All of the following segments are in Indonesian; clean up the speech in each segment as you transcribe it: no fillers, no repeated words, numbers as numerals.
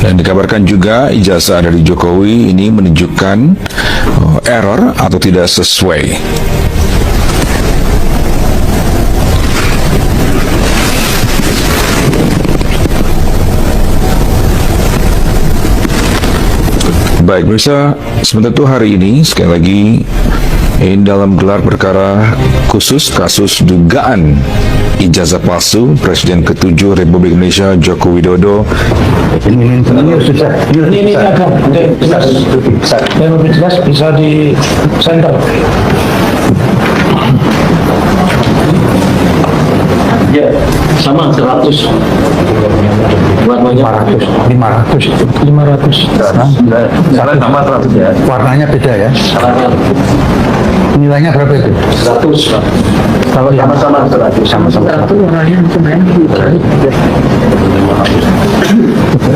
Dan dikabarkan juga ijazah dari Jokowi ini menunjukkan error atau tidak sesuai. Baik, pemirsa, sementara itu hari ini sekali lagi dalam gelar perkara khusus kasus dugaan ijazah palsu Presiden ke-7 Republik Indonesia Joko Widodo. Ini ada yang lebih jelas bisa di center. Ya, sama 100. Warnanya 500. Salah sama 100 ya. Warnanya beda ya. Salahnya Nilainya berapa itu? 100. Kalau yang Sama-sama 100. sama-sama. Satu warnanya kemarin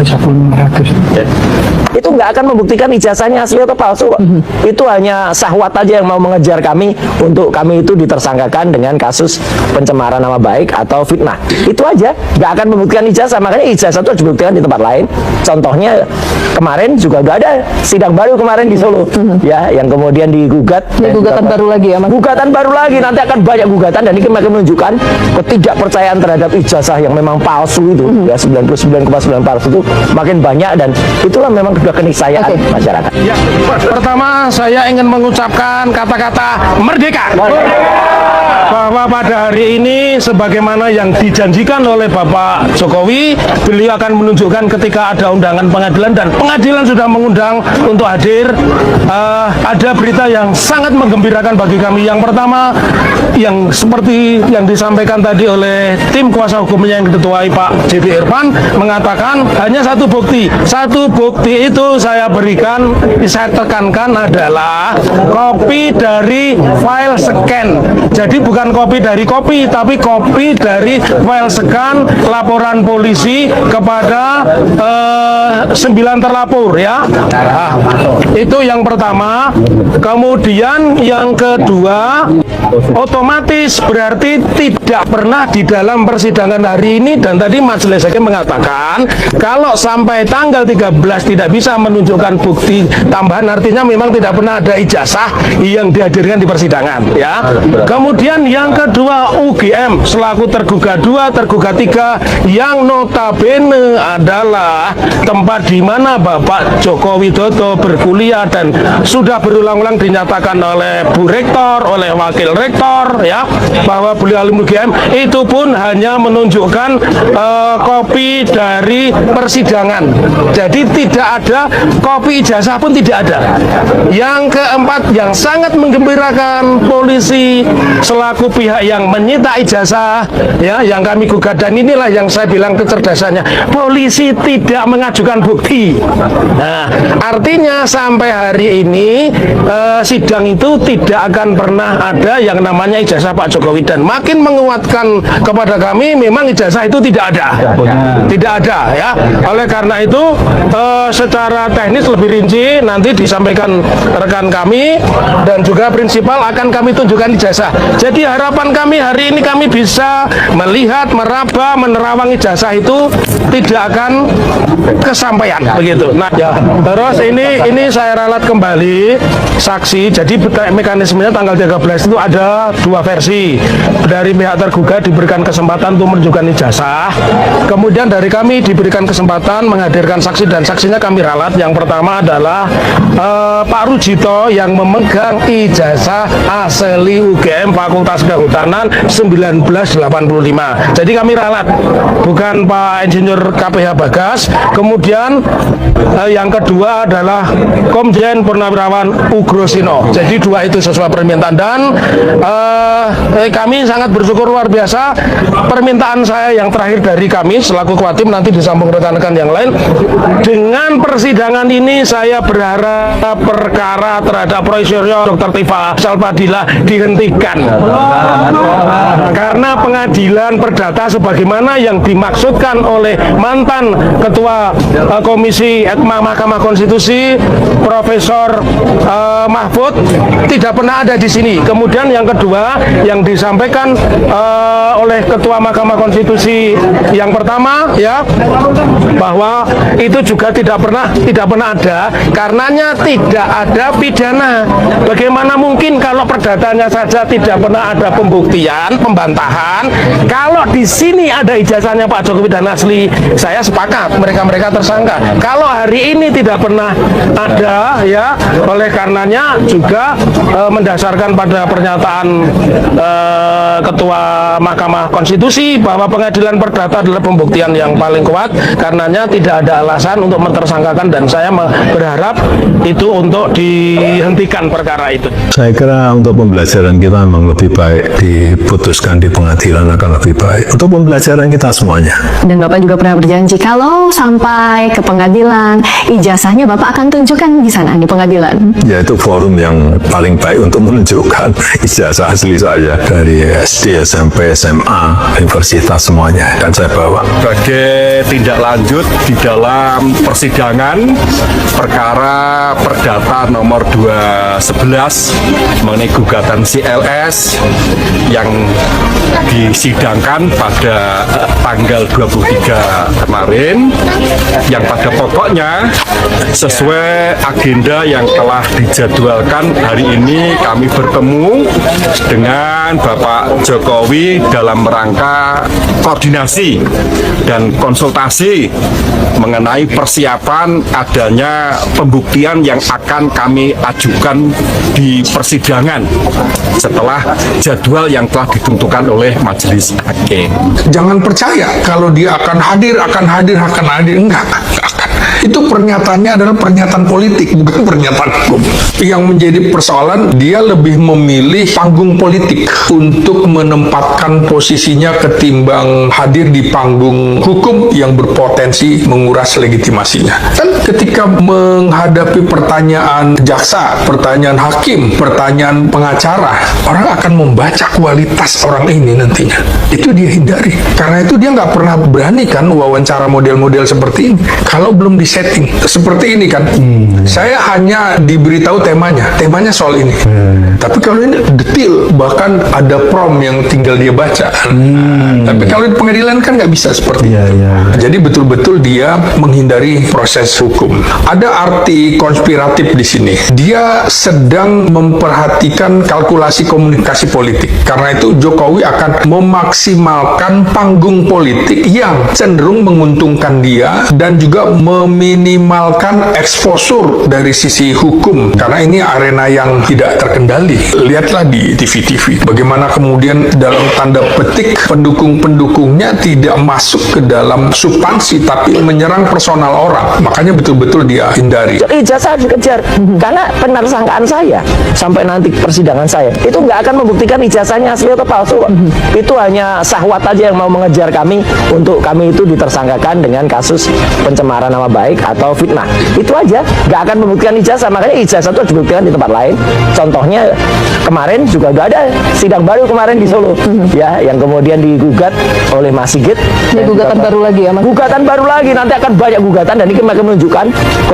Sabun 500. Itu nggak akan membuktikan ijazahnya asli atau palsu kok. Itu hanya syahwat aja yang mau mengejar kami untuk kami itu ditersangkakan dengan kasus pencemaran nama baik atau fitnah. Itu aja, nggak akan membuktikan ijazah. Makanya ijazah itu harus dibuktikan di tempat lain. Contohnya kemarin juga udah ada sidang baru kemarin di Solo, ya, yang kemudian digugat. Gugatan baru lagi ya, Mas? Gugatan baru lagi, nanti akan banyak gugatan dan ini akan menunjukkan ketidakpercayaan terhadap ijazah yang memang palsu itu, ya 99,9% itu makin banyak dan itulah memang sudah keniscayaan masyarakat. Ya, pertama saya ingin mengucapkan kata-kata merdeka. Bahwa pada hari ini sebagaimana yang dijanjikan oleh Bapak Jokowi, beliau akan menunjukkan ketika ada undangan pengadilan dan pengadilan sudah mengundang untuk hadir. Ada berita yang sangat menggembirakan bagi kami. Yang pertama, yang seperti yang disampaikan tadi oleh tim kuasa hukumnya yang diketuai Pak JB Irfan, mengatakan hanya satu bukti. Satu bukti itu saya berikan, saya tekankan adalah kopi dari file scan. Jadi bukan kopi dari kopi, tapi kopi dari file scan laporan polisi kepada 9 terlapor, ya. Nah, itu yang pertama. Kemudian yang kedua, otomatis berarti tidak pernah di dalam persidangan hari ini, dan tadi majelis hakim mengatakan kalau sampai tanggal 13 tidak bisa menunjukkan bukti tambahan, artinya memang tidak pernah ada ijazah yang dihadirkan di persidangan, ya. Kemudian yang kedua, UGM selaku tergugat 2, tergugat 3 yang notabene adalah tempat di mana Bapak Joko Widodo berkuliah dan sudah berulang-ulang dinyatakan oleh Bu Rektor, oleh Wakil Rektor, ya, bahwa beliau alumni UGM, itu pun hanya menunjukkan kopi dari persidangan. Jadi tidak ada kopi ijazah pun tidak ada. Yang keempat, yang sangat menggembirakan, polisi selaku pihak yang menyita ijazah, ya, yang kami gugat, dan inilah yang saya bilang kecerdasannya, polisi tidak mengajukan bukti. Nah, artinya sampai hari ini sidang itu tidak akan pernah ada yang namanya ijazah Pak Jokowi, dan makin menguatkan kepada kami memang ijazah itu tidak ada, ya. Oleh karena itu secara teknis lebih rinci nanti disampaikan rekan kami dan juga prinsipal akan kami tunjukkan ijazah. Jadi harapan kami hari ini kami bisa melihat, meraba, menerawang ijazah itu tidak akan kesampaian begitu. Nah, ya, terus ini saya ralat kembali saksi. Jadi mekanismenya tanggal 13 itu ada 2 versi. Dari pihak tergugat diberikan kesempatan untuk menunjukkan ijazah. Kemudian dari kami diberikan kesempatan menghadirkan saksi, dan saksinya kami ralat. Yang pertama adalah Pak Rujito yang memegang ijazah asli UGM Fakultas Kehutanan 1985. Jadi kami ralat, bukan Pak Insinyur KPH Bagas. Kemudian yang kedua adalah Komjen Purnawirawan Ugrosino. Jadi 2 itu sesuai permintaan, dan kami sangat bersyukur luar biasa. Permintaan saya yang terakhir dari kami selaku ketua tim, nanti disambung rekan-rekan yang lain. Dengan persidangan ini saya berharap perkara terhadap Profesor Dr. Tifa Salpadila dihentikan. Karena pengadilan perdata sebagaimana yang dimaksudkan oleh mantan Ketua Komisi Mahkamah Konstitusi Profesor Mahfud tidak pernah ada di sini. Kemudian yang kedua yang disampaikan oleh Ketua Mahkamah Konstitusi yang pertama ya, bahwa itu juga tidak pernah ada, karenanya tidak ada pidana. Bagaimana mungkin kalau perdatanya saja tidak pernah ada pembuktian, pembantahan, kalau di sini ada ijazahnya Pak Jokowi dan asli, saya sepakat mereka tersangka. Kalau hari ini tidak pernah ada ya, oleh karenanya juga mendasarkan pada pernyataan Ketua Mahkamah Konstitusi bahwa pengadilan perdata adalah pembuktian yang paling kuat, karenanya tidak ada alasan untuk mentersangkakan, dan saya berharap itu untuk dihentikan perkara itu. Saya kira untuk pembelajaran kita memang lebih baik diputuskan di pengadilan akan lebih baik untuk pembelajaran kita semuanya. Dan Bapak juga pernah berjanji kalau sampai ke pengadilan, ijazahnya Bapak akan tunjukkan di sana di pengadilan. Ya, itu forum yang paling baik untuk menunjukkan ijazah asli saya dari SD, SMP, SMA, universitas semuanya, dan saya bawa. Sebagai tindak lanjut di dalam persidangan perkara perdata nomor 211 mengenai gugatan CLS yang disidangkan pada tanggal 23 kemarin, yang pada pokoknya sesuai agenda yang telah dijadwalkan hari ini kami bertemu dengan Bapak Jokowi dalam rangka koordinasi dan konsultasi mengenai persiapan adanya pembuktian yang akan kami ajukan di persidangan setelah jadwal yang telah ditentukan oleh majelis hakim. Jangan percaya kalau dia akan hadir. Enggak akan. Itu pernyataannya adalah pernyataan politik, bukan pernyataan hukum. Yang menjadi persoalan, dia lebih memilih panggung politik untuk menempatkan posisinya ketimbang hadir di panggung hukum yang berpotensi menguras legitimasinya. Dan ketika menghadapi pertanyaan jaksa, pertanyaan hakim, pertanyaan pengacara, orang akan membaca kualitas orang ini nantinya. Itu dia hindari. Karena itu dia nggak pernah berani kan wawancara model-model seperti ini. Kalau belum disetting seperti ini kan, saya hanya diberitahu temanya soal ini. Tapi kalau ini detail, bahkan ada prom yang tinggal dia baca. Tapi kalau di pengadilan kan nggak bisa seperti itu. Jadi betul-betul dia menghindari proses hukum. Ada arti konspiratif di sini. Dia sedang memperhatikan kalkulasi komunikasi politik. Karena itu Jokowi akan memaksimalkan panggung politik yang cenderung menguntungkan dia dan juga meminimalkan eksposur dari sisi hukum, karena ini arena yang tidak terkendali. Lihatlah di TV-TV bagaimana kemudian dalam tanda petik pendukung-pendukungnya tidak masuk ke dalam substansi tapi menyerang personal orang. Makanya betul-betul dia hindari. Ijazah dikejar karena penersangkaan saya sampai nanti persidangan saya itu nggak akan membuktikan ijazahnya asli atau palsu. Itu hanya syahwat aja yang mau mengejar kami untuk kami itu ditersangkakan dengan kasus pencemaran nama baik atau fitnah. Itu aja, nggak akan membuktikan ijazah. Makanya ijazah itu harus dibuktikan di tempat lain. Contohnya kemarin juga udah ada sidang baru kemarin di Solo, ya, yang kemudian digugat oleh Mas Sigit. Ini gugatan baru lagi ya, Mas? Gugatan baru lagi, nanti akan banyak gugatan, dan ini akan menunjukkan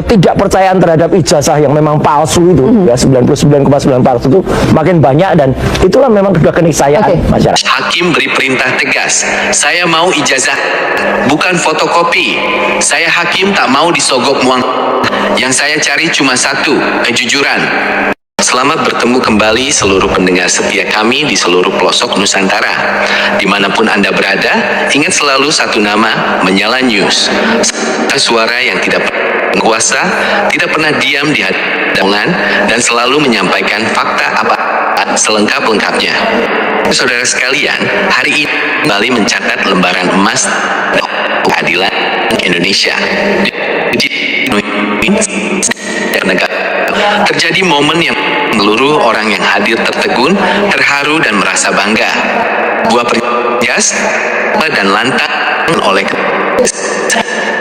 ketidakpercayaan terhadap ijazah yang memang palsu itu, ya 99,9% itu makin banyak, dan itulah memang sudah keniscayaan masyarakat. Hakim beri perintah tegas, saya mau ijazah, bukan fotokopi. Saya hakim tak mau disogok muang. Yang saya cari cuma satu, kejujuran. Selamat bertemu kembali seluruh pendengar setia kami di seluruh pelosok Nusantara. Dimanapun Anda berada, ingat selalu satu nama, Menyala News. Suara yang tidak berkuasa, tidak pernah diam di hadapan, dan selalu menyampaikan fakta apa selengkap-lengkapnya. Saudara sekalian, hari ini kembali mencatat lembaran emas keadilan Indonesia. Terjadi momen yang seluruh orang yang hadir tertegun, terharu dan merasa bangga. Buah perjas dan lantang oleh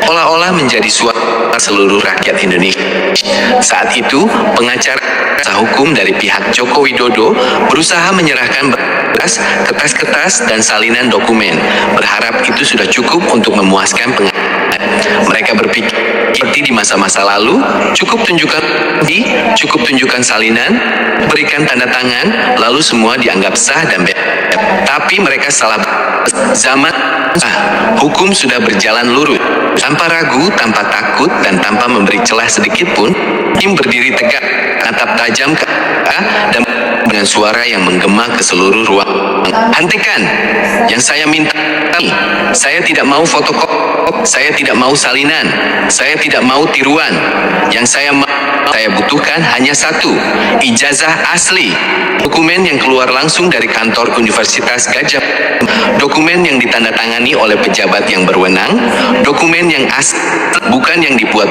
olah-olah menjadi suara seluruh rakyat Indonesia. Saat itu, pengacara hukum dari pihak Joko Widodo berusaha menyerahkan kertas-kertas dan salinan dokumen. Berharap itu sudah cukup untuk memuaskan pengadilan. Mereka berpikir seperti di masa-masa lalu, cukup tunjukkan salinan, berikan tanda tangan, lalu semua dianggap sah dan bebas. Tapi mereka salah. Zaman hukum sudah berjalan lurus, tanpa ragu, tanpa takut, dan tanpa memberi celah sedikit pun. Hakim berdiri tegak, natap tajam ke dan dengan suara yang menggema ke seluruh ruang. Hentikan! Yang saya minta, saya tidak mau fotokopi, saya tidak mau salinan, saya tidak mau tiruan. Yang saya butuhkan hanya satu, ijazah asli. Dokumen yang keluar langsung dari kantor Universitas Gadjah, dokumen yang ditandatangani oleh pejabat yang berwenang, dokumen yang asli, bukan yang dibuat,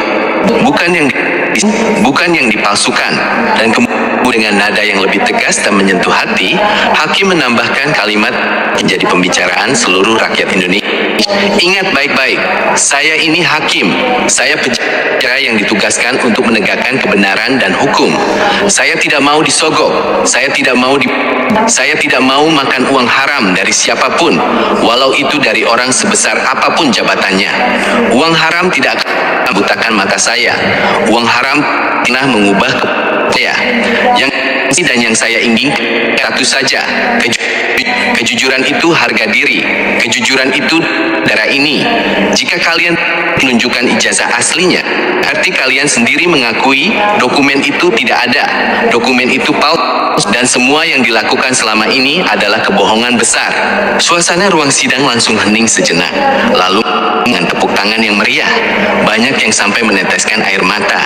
bukan yang dipalsukan. Dan kemudian dengan nada yang lebih tegas dan menyentuh hati, hakim menambahkan kalimat menjadi pembicaraan seluruh rakyat Indonesia. Ingat baik-baik, saya ini hakim, saya penjara yang ditugaskan untuk menegakkan kebenaran dan hukum. Saya tidak mau disogok, saya tidak mau makan uang haram dari siapapun, walau itu dari orang sebesar apapun jabatannya. Uang haram tidak akan membutakan mata saya. Uang haram pernah mengubah saya. Yang saya inginkan satu saja, kejujuran itu harga diri, kejujuran itu darah ini. Jika kalian menunjukkan ijazah aslinya, arti kalian sendiri mengakui dokumen itu tidak ada, dokumen itu palsu, dan semua yang dilakukan selama ini adalah kebohongan besar. Suasana ruang sidang langsung hening sejenak, lalu dengan tepuk tangan yang meriah, banyak yang sampai meneteskan air mata.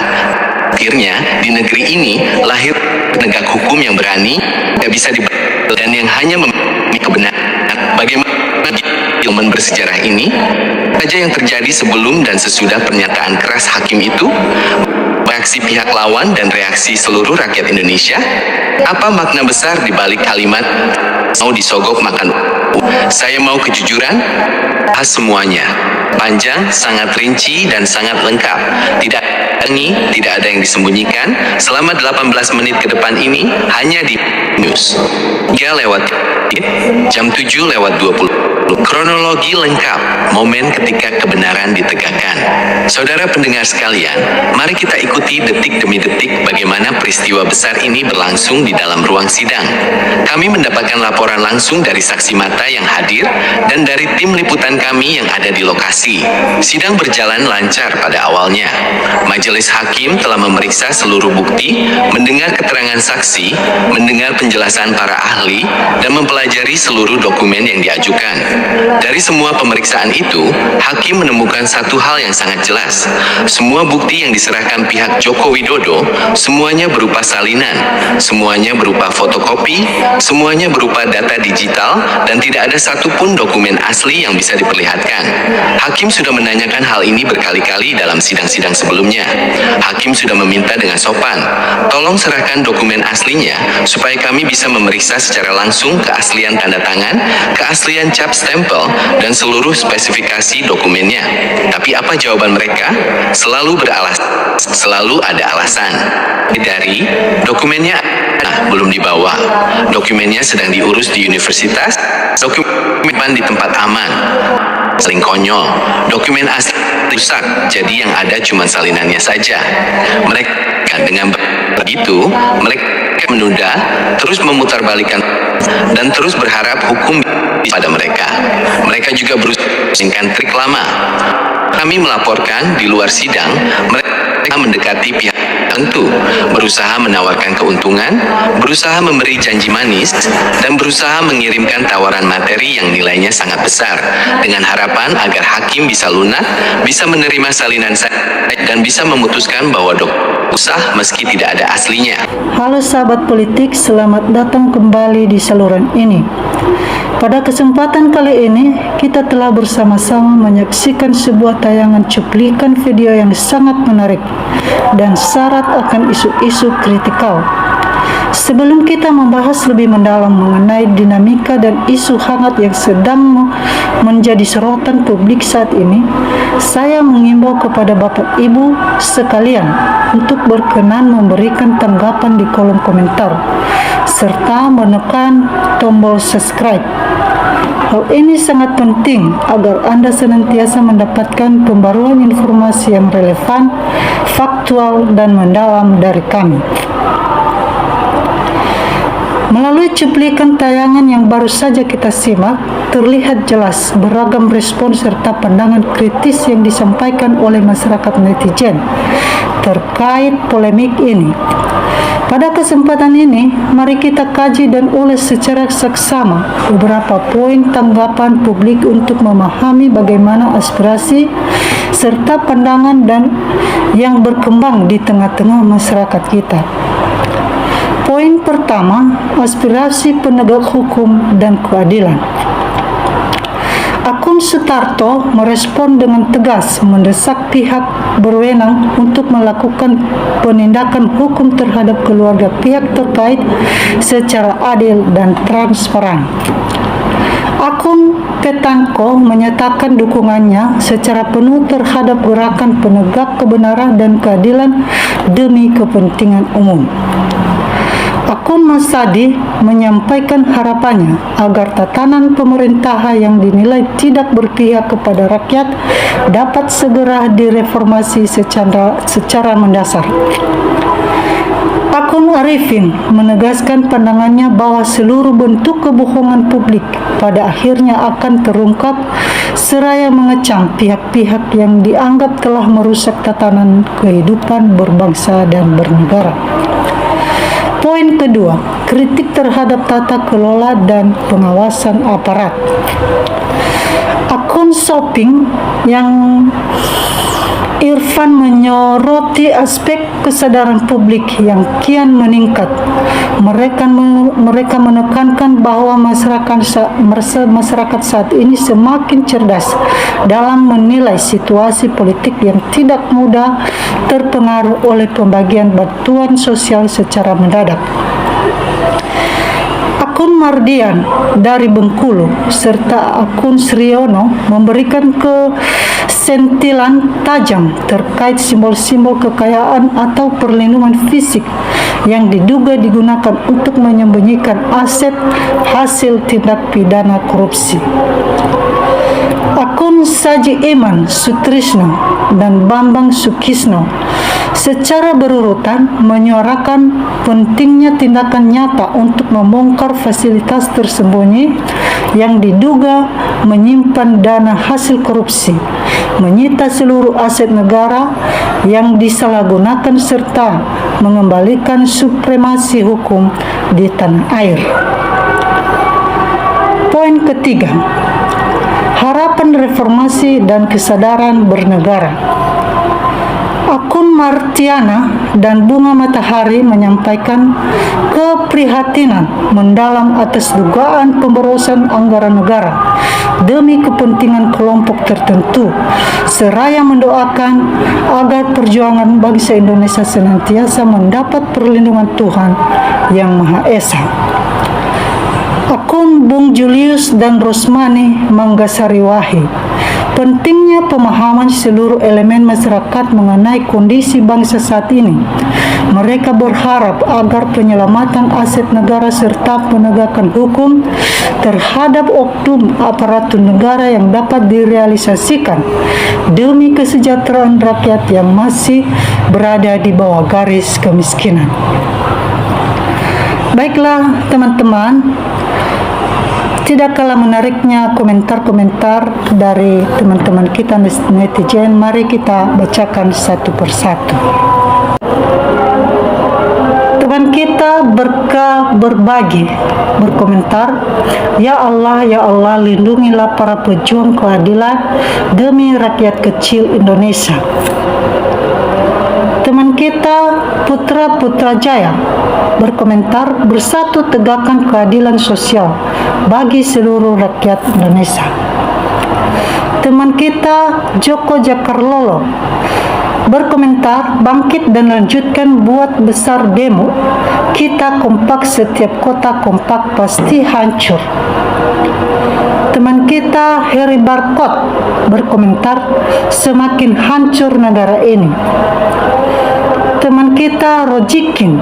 Akhirnya, di negeri ini lahir penegak hukum yang berani, tidak bisa dan yang hanya memiliki kebenaran. Bagaimana momen bersejarah ini saja yang terjadi sebelum dan sesudah pernyataan keras hakim itu, reaksi pihak lawan dan reaksi seluruh rakyat Indonesia. Apa makna besar di balik kalimat mau disogok makan? Saya mau kejujuran, semuanya panjang, sangat rinci, dan sangat lengkap. Tidak ada yang disembunyikan. Selama 18 menit ke depan ini hanya di news 3 lewat jam 7 lewat 20. Kronologi lengkap, momen ketika kebenaran ditegakkan. Saudara pendengar sekalian, mari kita ikuti detik demi detik bagaimana peristiwa besar ini berlangsung di dalam ruang sidang. Kami mendapatkan laporan langsung dari saksi mata yang hadir dan dari tim liputan kami yang ada di lokasi. Sidang berjalan lancar pada awalnya. Majelis hakim telah memeriksa seluruh bukti, mendengar keterangan saksi, mendengar penjelasan para ahli, dan mempelajari seluruh dokumen yang diajukan. Dari semua pemeriksaan itu, hakim menemukan satu hal yang sangat jelas. Semua bukti yang diserahkan pihak Joko Widodo, semuanya berupa salinan, semuanya berupa fotokopi, semuanya berupa data digital, dan tidak ada satupun dokumen asli yang bisa diperlihatkan. Hakim sudah menanyakan hal ini berkali-kali dalam sidang-sidang sebelumnya. Hakim sudah meminta dengan sopan, tolong serahkan dokumen aslinya supaya kami bisa memeriksa secara langsung keaslian tanda tangan, keaslian cap stempel, dan seluruh spesifikasi dokumennya. Tapi apa jawaban mereka? Selalu ada alasan. Dari dokumennya belum dibawa, dokumennya sedang diurus di universitas, dokumen di tempat aman. Paling konyol, dokumen asli rusak, jadi yang ada cuma salinannya saja. Mereka dengan begitu, mereka menunda, terus memutarbalikan, dan terus berharap hukum pada mereka. Mereka juga berusaha menginginkan trik lama. Kami melaporkan di luar sidang, mereka mendekati pihak tertentu, berusaha menawarkan keuntungan, berusaha memberi janji manis, dan berusaha mengirimkan tawaran materi yang nilainya sangat besar, dengan harapan agar hakim bisa lunak, bisa menerima salinan dan bisa memutuskan bahwa sah meski tidak ada aslinya. Halo sahabat politik, selamat datang kembali di saluran ini. Pada kesempatan kali ini, kita telah bersama-sama menyaksikan sebuah tayangan cuplikan video yang sangat menarik dan syarat akan isu-isu kritikal. Sebelum kita membahas lebih mendalam mengenai dinamika dan isu hangat yang sedang menjadi sorotan publik saat ini, saya mengimbau kepada Bapak Ibu sekalian untuk berkenan memberikan tanggapan di kolom komentar. serta menekan tombol subscribe. Hal ini sangat penting agar Anda senantiasa mendapatkan pembaruan informasi yang relevan, faktual, dan mendalam dari kami. Melalui cuplikan tayangan yang baru saja kita simak, terlihat jelas beragam respon serta pandangan kritis yang disampaikan oleh masyarakat netizen terkait polemik ini. Pada kesempatan ini, mari kita kaji dan ulas secara seksama beberapa poin tanggapan publik untuk memahami bagaimana aspirasi serta pandangan dan yang berkembang di tengah-tengah masyarakat kita. Poin pertama, aspirasi penegak hukum dan keadilan. Akun Sutarto merespon dengan tegas mendesak pihak berwenang untuk melakukan penindakan hukum terhadap keluarga pihak terkait secara adil dan transparan. Akun Petanko menyatakan dukungannya secara penuh terhadap gerakan penegak kebenaran dan keadilan demi kepentingan umum. Akun Masadi menyampaikan harapannya agar tatanan pemerintahan yang dinilai tidak berpihak kepada rakyat dapat segera direformasi secara mendasar. Akun Arifin menegaskan pandangannya bahwa seluruh bentuk kebohongan publik pada akhirnya akan terungkap seraya mengecam pihak-pihak yang dianggap telah merusak tatanan kehidupan berbangsa dan bernegara. Poin kedua, kritik terhadap tata kelola dan pengawasan aparat. Akun Shopping yang Irfan menyoroti aspek kesadaran publik yang kian meningkat. Mereka menekankan bahwa masyarakat saat ini semakin cerdas dalam menilai situasi politik yang tidak mudah terpengaruh oleh pembagian bantuan sosial secara mendadak. Akun Mardian dari Bengkulu serta akun Sriono memberikan kesentilan tajam terkait simbol-simbol kekayaan atau perlindungan fisik yang diduga digunakan untuk menyembunyikan aset hasil tindak pidana korupsi. Akun Saji Iman Sutrisno dan Bambang Sukisno secara berurutan menyuarakan pentingnya tindakan nyata untuk membongkar fasilitas tersembunyi yang diduga menyimpan dana hasil korupsi, menyita seluruh aset negara yang disalahgunakan serta mengembalikan supremasi hukum di tanah air. Poin ketiga, harapan reformasi dan kesadaran bernegara. Akun Martiana dan Bunga Matahari menyampaikan keprihatinan mendalam atas dugaan pemborosan anggaran negara demi kepentingan kelompok tertentu, seraya mendoakan agar perjuangan bangsa Indonesia senantiasa mendapat perlindungan Tuhan Yang Maha Esa. Akun Bung Julius dan Rosmani Manggasariwahi, pentingnya pemahaman seluruh elemen masyarakat mengenai kondisi bangsa saat ini. Mereka berharap agar penyelamatan aset negara serta penegakan hukum terhadap oknum aparatur negara yang dapat direalisasikan demi kesejahteraan rakyat yang masih berada di bawah garis kemiskinan. Baiklah teman-teman, tidak kalah menariknya komentar-komentar dari teman-teman kita netizen. Mari kita bacakan satu persatu. Teman kita Berkah Berbagi berkomentar, ya Allah, lindungilah para pejuang keadilan demi rakyat kecil Indonesia. Teman kita Putra Putrajaya berkomentar, bersatu tegakkan keadilan sosial bagi seluruh rakyat Indonesia. Teman kita Joko Jakarlolo berkomentar, bangkit dan lanjutkan buat besar demo. Kita kompak, setiap kota kompak pasti hancur. Teman kita Heri Barkot berkomentar, semakin hancur negara ini. Teman kita Rojikin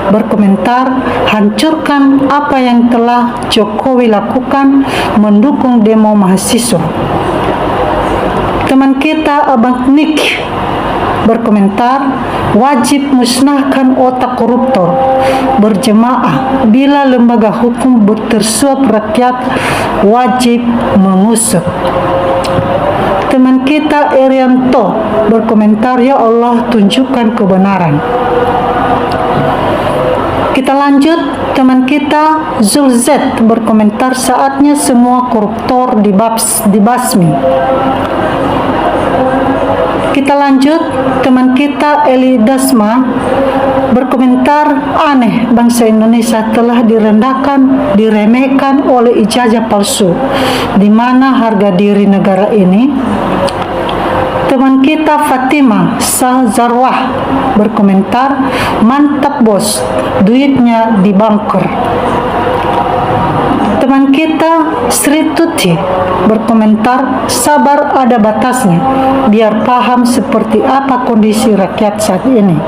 berkomentar, hancurkan apa yang telah Jokowi lakukan mendukung demo mahasiswa. Teman kita Abang Nick berkomentar, wajib musnahkan otak koruptor berjemaah, bila lembaga hukum tersuap rakyat wajib mengusut. Teman kita Erianto berkomentar, ya Allah tunjukkan kebenaran. Kita lanjut, teman kita Zulzet berkomentar, saatnya semua koruptor dibasmi. Kita lanjut, teman kita Eli Dasma berkomentar, aneh bangsa Indonesia telah direndahkan, diremehkan oleh ijazah palsu. Di mana harga diri negara ini? Teman kita Fatima Sahzarwah berkomentar, mantap bos, duitnya di bunker. Teman kita Sri Tuti berkomentar, sabar ada batasnya, biar paham seperti apa kondisi rakyat saat ini.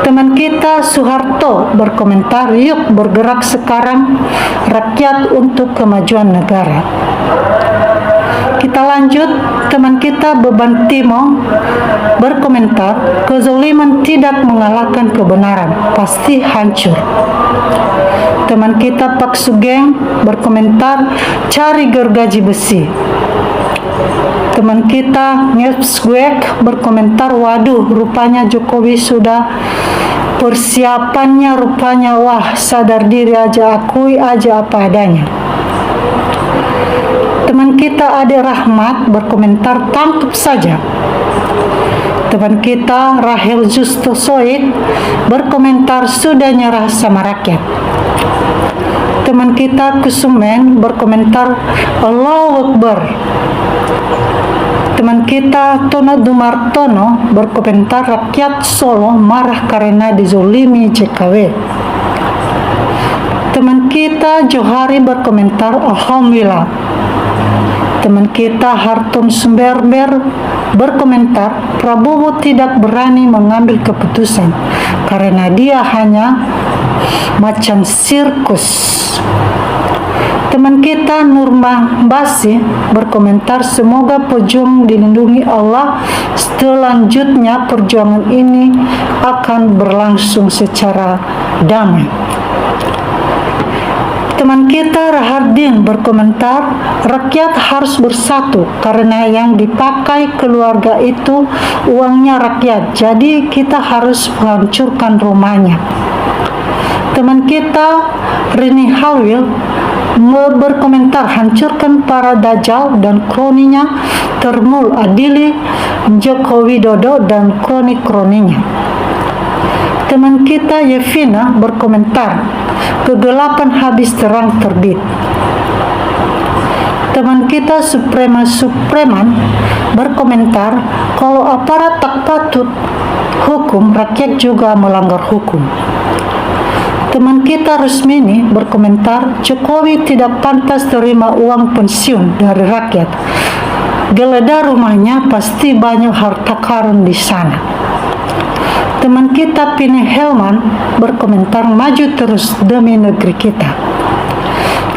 Teman kita Soeharto berkomentar, yuk bergerak sekarang, rakyat untuk kemajuan negara. Kita lanjut, teman kita Beban Timo berkomentar, kezaliman tidak mengalahkan kebenaran, pasti hancur. Teman kita Pak Sugeng berkomentar, cari gergaji besi. Teman kita Ngepsguek berkomentar, waduh rupanya Jokowi sudah persiapannya rupanya, wah sadar diri aja, akui aja apa adanya. Teman kita Ade Rahmat berkomentar, tangkap saja. Teman kita Rahel Justosoid berkomentar, sudah nyerah sama rakyat. Teman kita Kusumen berkomentar, Allahu Akbar. Teman kita Tono Dumartono berkomentar, rakyat Solo marah karena dizolimi JKW. Teman kita Johari berkomentar, alhamdulillah. Teman kita Hartom Sumberber berkomentar, Prabowo tidak berani mengambil keputusan karena dia hanya macam sirkus. Teman kita Nurma Basi berkomentar, semoga pejuang dilindungi Allah, selanjutnya perjuangan ini akan berlangsung secara damai. Teman kita Rahardin berkomentar, rakyat harus bersatu karena yang dipakai keluarga itu uangnya rakyat, jadi kita harus menghancurkan rumahnya. Teman kita Rini Halwil berkomentar, hancurkan para dajjal dan kroninya, termul adili Joko Widodo dan kroni-kroninya. Teman kita Yevina berkomentar, kegelapan habis terang terbit. Teman kita Supreman berkomentar, kalau aparat tak patut hukum, rakyat juga melanggar hukum. Teman kita Rusmini berkomentar, Jokowi tidak pantas terima uang pensiun dari rakyat. Geledah rumahnya pasti banyak harta karun di sana. Teman kita Pini Helman berkomentar, maju terus demi negeri kita.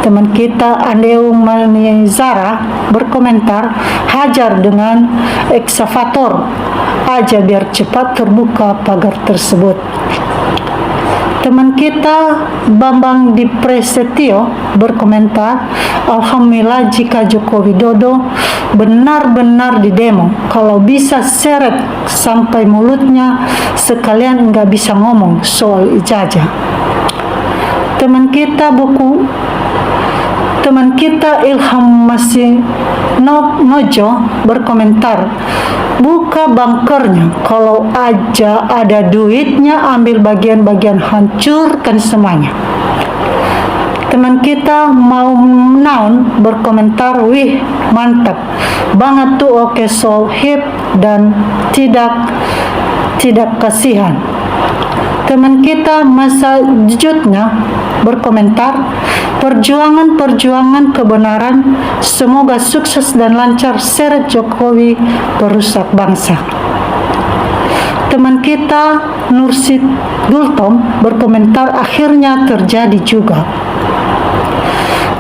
Teman kita Andeung Manizara berkomentar, hajar dengan eksavator aja biar cepat terbuka pagar tersebut. Teman kita Bambang Dipresetio berkomentar, alhamdulillah jika Joko Widodo benar-benar didemo, kalau bisa seret sampai mulutnya sekalian nggak bisa ngomong soal ijazah. Teman kita Ilham Masih Nojo berkomentar, buka bunkernya, kalau aja ada duitnya ambil bagian-bagian, hancurkan semuanya. Teman kita Mau Naun berkomentar, wih mantap banget tuh, oke so hip dan tidak kasihan. Teman kita Masa Jutnya berkomentar, perjuangan kebenaran semoga sukses dan lancar, seret Jokowi perusak bangsa. Teman kita Nursid Gultom berkomentar akhirnya terjadi juga.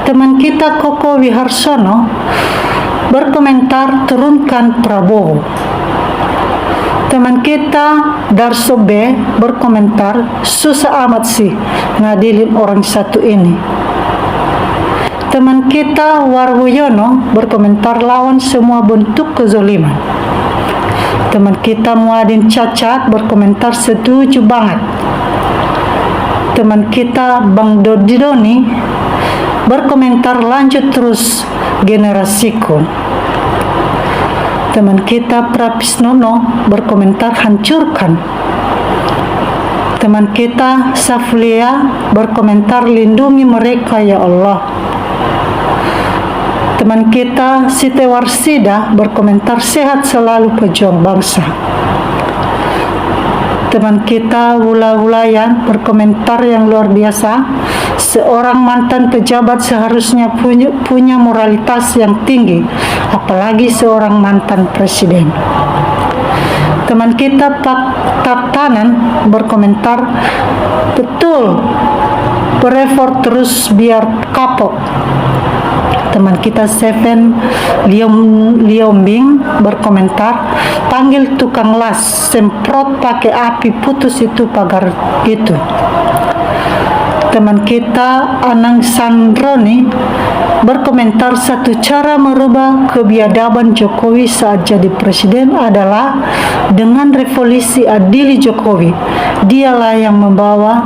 Teman kita Koko Wiharsono berkomentar turunkan Prabowo. Teman kita Darso B berkomentar susah amat sih ngadilin orang satu ini. Teman kita Warwoyono berkomentar lawan semua bentuk kezoliman. Teman kita Muadin Cacat berkomentar setuju banget. Teman kita Bang Dodidoni berkomentar lanjut terus generasiku. Teman kita Prapisnono berkomentar hancurkan. Teman kita Saflia berkomentar lindungi mereka ya Allah. Teman kita Siti Warsida berkomentar sehat selalu pejuang bangsa. Teman kita Wula-Wulayan berkomentar yang luar biasa. Seorang mantan pejabat seharusnya punya moralitas yang tinggi, apalagi seorang mantan presiden. Teman kita Pak Tartanan berkomentar, betul, berefort terus biar kapok. Teman kita Seven Liombing berkomentar, panggil tukang las, semprot pakai api, putus itu pagar itu. Teman kita Anang Sandroni berkomentar, satu cara merubah kebiadaban Jokowi saat jadi presiden adalah dengan revolusi adili Jokowi. Dialah yang membawa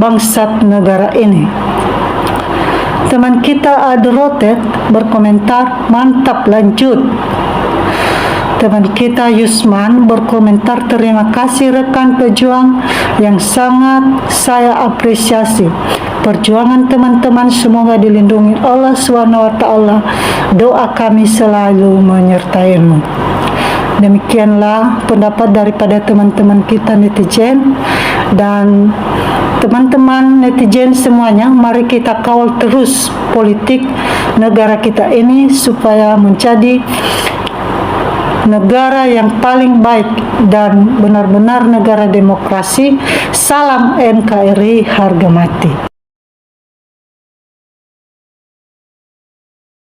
bangsat negara ini. Teman kita Adrotet berkomentar, mantap lanjut. Teman kita Yusman berkomentar, terima kasih rekan pejuang yang sangat saya apresiasi. Perjuangan teman-teman semoga dilindungi Allah SWT. Doa kami selalu menyertaimu. Demikianlah pendapat daripada teman-teman kita netizen. Dan teman-teman netizen semuanya, mari kita kawal terus politik negara kita ini supaya menjadi negara yang paling baik dan benar-benar negara demokrasi. Salam NKRI harga mati.